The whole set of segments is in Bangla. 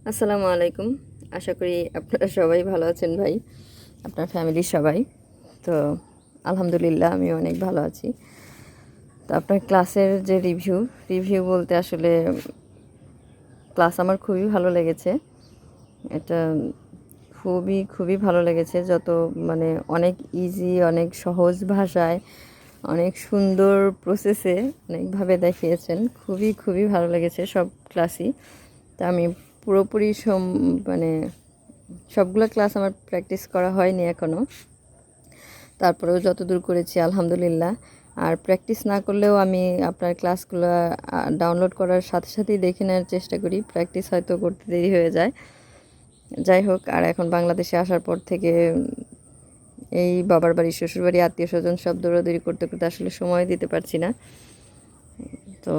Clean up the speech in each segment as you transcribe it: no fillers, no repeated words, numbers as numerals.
আসসালামু আলাইকুম। আশা করি আপনারা সবাই ভালো আছেন ভাই, আপনার ফ্যামিলির সবাই। তো আলহামদুলিল্লাহ আমি অনেক ভালো আছি। তো আপনার ক্লাসের যে রিভিউ বলতে আসলে ক্লাস আমার খুবই ভালো লেগেছে। এটা খুবই ভালো লেগেছে। যত মানে অনেক ইজি, অনেক সহজ ভাষায়, অনেক সুন্দর প্রসেসে অনেকভাবে দেখিয়েছেন। খুবই ভালো লেগেছে সব ক্লাসই। তা আমি পুরোপুরি মানে সবগুলো ক্লাস আমার প্র্যাকটিস করা হয়নি এখনও, তারপরেও যতদূর করেছি আলহামদুলিল্লাহ। আর প্র্যাকটিস না করলেও আমি আপনার ক্লাসগুলো ডাউনলোড করার সাথে সাথেই দেখে নেওয়ার চেষ্টা করি। প্র্যাকটিস হয়তো করতে দেরি হয়ে যায়, যাই হোক। আর এখন বাংলাদেশে আসার পর থেকে এই বাবার বাড়ি, শ্বশুরবাড়ি, আত্মীয় স্বজন সব দৌড়াদৌড়ি করতে করতে আসলে সময় দিতে পারছি না। তো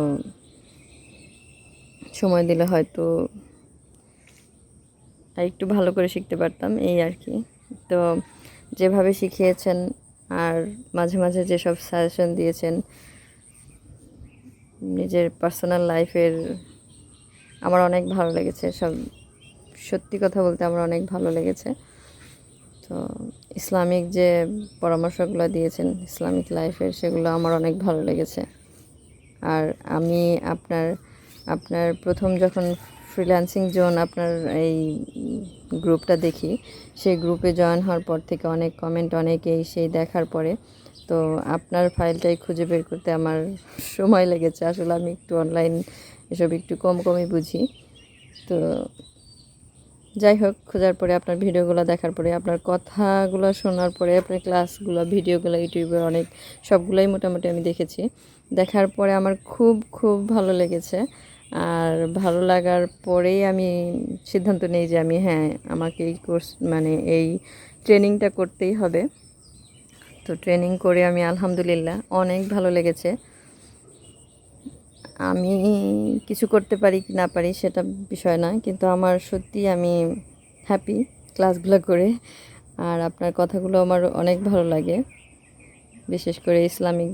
সময় দিলে হয়তো আর একটু ভালো করে শিখতে পারতাম, এই আর কি। তো যেভাবে শিখিয়েছেন আর মাঝে মাঝে যেসব সাজেশন দিয়েছেন নিজের পার্সোনাল লাইফের, আমার অনেক ভালো লেগেছে সব। সত্যি কথা বলতে আমার অনেক ভালো লেগেছে। তো ইসলামিক যে পরামর্শগুলো দিয়েছেন ইসলামিক লাইফের, সেগুলো আমার অনেক ভালো লেগেছে। আর আমি আপনার আপনার প্রথম যখন ফ্রিল্যান্সিং জোন আপনার এই গ্রুপটা দেখি, সেই গ্রুপে জয়েন হওয়ার পর থেকে অনেক কমেন্ট, অনেকেই সেই দেখার পরে তো আপনার ফাইলটাই খুঁজে বের করতে আমার সময় লেগেছে। আসলে আমি একটু অনলাইন এসব একটু কমই বুঝি। তো যাই হোক, খোঁজার পরে আপনার ভিডিওগুলো দেখার পরে, আপনার কথাগুলো শোনার পরে, আপনার ক্লাসগুলো, ভিডিওগুলো ইউটিউবে অনেক সবগুলোই মোটামুটি আমি দেখেছি। দেখার পরে আমার খুব ভালো লেগেছে। আর ভালো লাগার পরেই আমি সিদ্ধান্ত নিই যে আমাকে এই কোর্স মানে এই ট্রেনিংটা করতেই হবে। তো ট্রেনিং করে আমি আলহামদুলিল্লাহ অনেক ভালো লেগেছে। আমি কিছু করতে পারি কি না পারি সেটা বিষয় না, কিন্তু আমার সত্যি আমি হ্যাপি ক্লাসগুলো করে। আর আপনার কথাগুলো আমার অনেক ভালো লাগে, বিশেষ করে ইসলামিক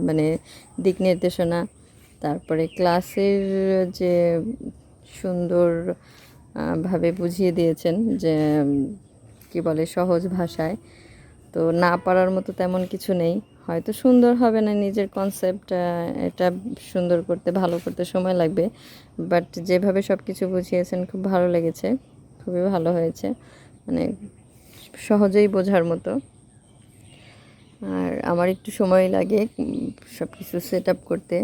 মানে দিক নির্দেশনা, তারপরে ক্লাসের যে সুন্দর ভাবে বুঝিয়ে দিয়েছেন, যে কি বলে সহজ ভাষায়। তো না পারার মতো তেমন কিছু নেই। হয়তো সুন্দর হবে না নিজের কনসেপ্ট, এটা সুন্দর করতে, ভালো করতে সময় লাগবে। বাট যেভাবে সব কিছু বুঝিয়েছেন খুব ভালো লেগেছে, খুবই ভালো হয়েছে, মানে সহজেই বোঝার মতো। আর আমার একটু সময় লাগে সব কিছু সেট আপ করতে,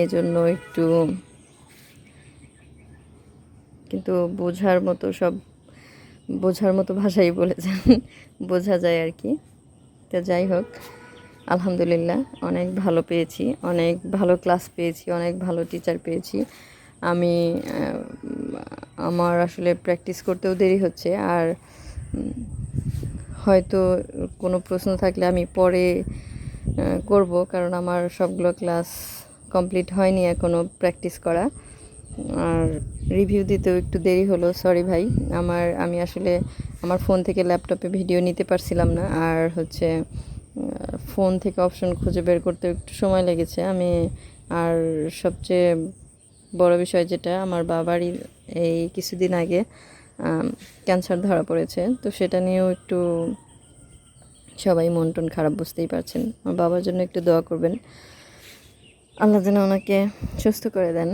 এজন্য একটু, কিন্তু বোঝার মতো ভাষাই বলেছেন, বোঝা যায় আর কি। তো যাই হোক, আলহামদুলিল্লাহ অনেক ভালো পেয়েছি, অনেক ভালো ক্লাস পেয়েছি, অনেক ভালো টিচার পেয়েছি। আমি আমার আসলে প্র্যাকটিস করতেও দেরি হচ্ছে। আর হয়তো কোনো প্রশ্ন থাকলে আমি পরে করব, কারণ আমার সবগুলো ক্লাস কমপ্লিট হয়নি এখনও প্র্যাকটিস করা। আর রিভিউ দিতেও একটু দেরি হলো, সরি ভাই। আমি আসলে আমার ফোন থেকে ল্যাপটপে ভিডিও নিতে পারছিলাম না, আর হচ্ছে ফোন থেকে অপশন খুঁজে বের করতে একটু সময় লেগেছে। আর সবচেয়ে বড় বিষয় যেটা, আমার বাবারই এই কিছুদিন আগে ক্যান্সার ধরা পড়েছে। তো সেটা নিয়েও একটু সবাই মন টন খারাপ, বুঝতেই পারছেন। আমার বাবার জন্য একটু দোয়া করবেন, আল্লাহ যেন ওনাকে সুস্থ করে দেন,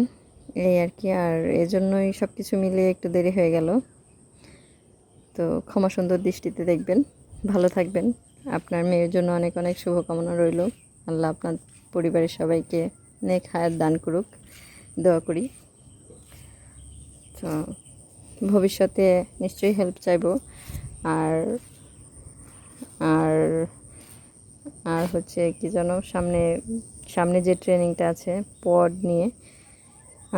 এই আর কি। আর এজন্যই সব কিছু মিলিয়ে একটু দেরি হয়ে গেল। তো ক্ষমা সুন্দর দৃষ্টিতে দেখবেন, ভালো থাকবেন। আপনার মেয়ের জন্য অনেক অনেক শুভকামনা রইল। আল্লাহ আপনার পরিবারের সবাইকে নেক হায়াত দান করুক, দোয়া করি। তো ভবিষ্যতে নিশ্চয়ই হেল্প চাইব। আর আর আর হচ্ছে কি যেন, সামনে যে ট্রেনিংটা আছে পড নিয়ে,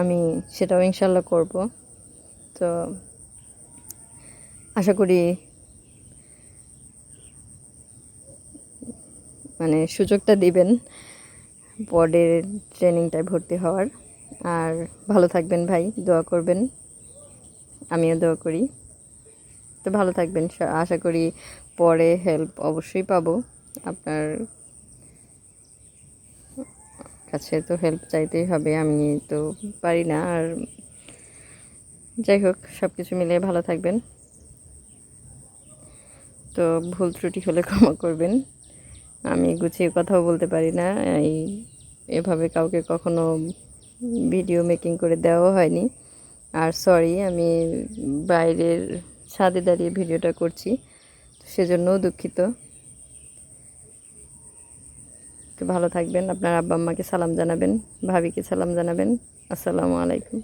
আমি সেটাও ইনশাল্লাহ করব। তো আশা করি মানে সুযোগটা দিবেন পডের ট্রেনিংটায় ভর্তি হওয়ার। আর ভালো থাকবেন ভাই, দোয়া করবেন, আমিও দোয়া করি। তো ভালো থাকবেন, আশা করি পরে হেল্প অবশ্যই পাবো। আপনার কাছে তো হেল্প চাইতেই হবে, আমি তো পারি না। আর যাই হোক, সব কিছু মিলিয়ে ভালো থাকবেন। তো ভুল ত্রুটি হলে ক্ষমা করবেন। আমি গুছিয়ে কথাও বলতে পারি না, এভাবে কাউকে কখনো ভিডিও মেকিং করে দেওয়া হয়নি। আর সরি, আমি বাইরের ছাদে দাঁড়িয়ে ভিডিওটা করছি, সেজন্যও দুঃখিত। তো ভালো থাকবেন, আপনার আব্বা আম্মাকে সালাম জানাবেন, ভাবিকে সালাম জানাবেন। আসসালামু আলাইকুম।